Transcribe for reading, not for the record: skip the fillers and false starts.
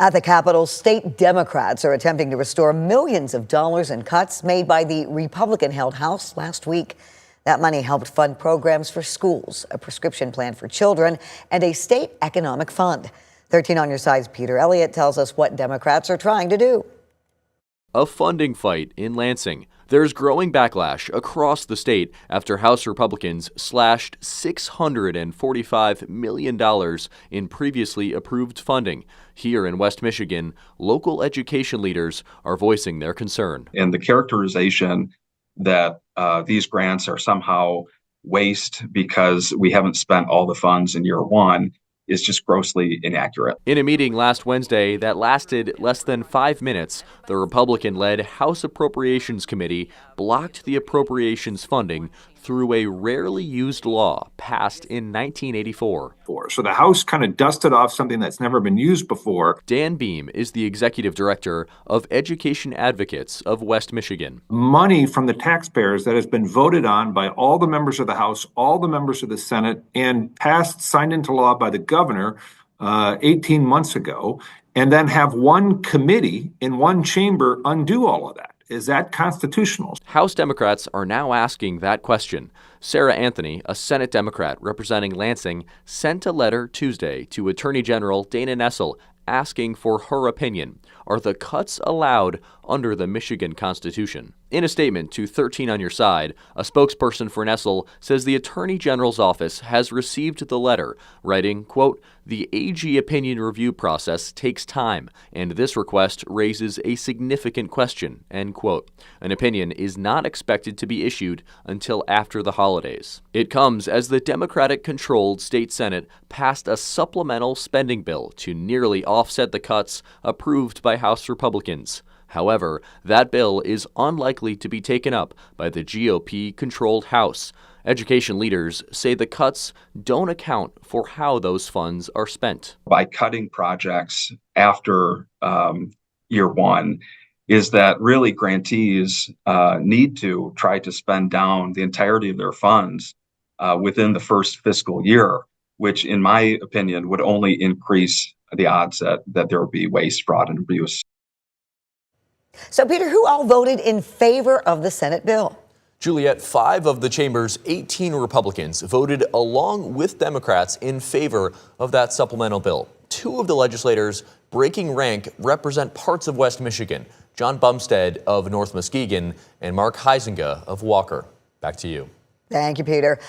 At the Capitol, state Democrats are attempting to restore millions of dollars in cuts made by the Republican-held House last week. That money helped fund programs for schools, a prescription plan for children, and a state economic fund. 13 on your side's Peter Elliott tells us what Democrats are trying to do. A funding fight in Lansing. There's growing backlash across the state after House Republicans slashed $645 million in previously approved funding. Here in West Michigan, local education leaders are voicing their concern. And the characterization that these grants are somehow waste because we haven't spent all the funds in year one is just grossly inaccurate. In a meeting last Wednesday that lasted less than 5 minutes, the Republican-led House Appropriations Committee blocked the appropriations funding through a rarely used law passed in 1984. So the House kind of dusted off something that's never been used before. Dan Beam is the executive director of Education Advocates of West Michigan. Money from the taxpayers that has been voted on by all the members of the House, all the members of the Senate, and passed, signed into law by the governor 18 months ago, and then have one committee in one chamber undo all of that. Is that constitutional? House Democrats are now asking that question. Sarah Anthony, a Senate Democrat representing Lansing, sent a letter Tuesday to Attorney General Dana Nessel asking for her opinion. Are the cuts allowed under the Michigan Constitution? In a statement to 13 on your side, a spokesperson for Nessel says the Attorney General's office has received the letter, writing, quote, "The AG opinion review process takes time, and this request raises a significant question," end quote. An opinion is not expected to be issued until after the holidays. It comes as the Democratic-controlled state Senate passed a supplemental spending bill to nearly offset the cuts approved by House Republicans. However, that bill is unlikely to be taken up by the GOP-controlled House. Education leaders say the cuts don't account for how those funds are spent. By cutting projects after year one, is that really grantees need to try to spend down the entirety of their funds within the first fiscal year, which in my opinion would only increase the odds that there would be waste, fraud, and abuse. So, Peter, who all voted in favor of the Senate bill? Juliet, 5 of the chamber's 18 Republicans voted along with Democrats in favor of that supplemental bill. 2 of the legislators breaking rank represent parts of West Michigan: John Bumstead of North Muskegon and Mark Huizenga of Walker. Back to you. Thank you, Peter.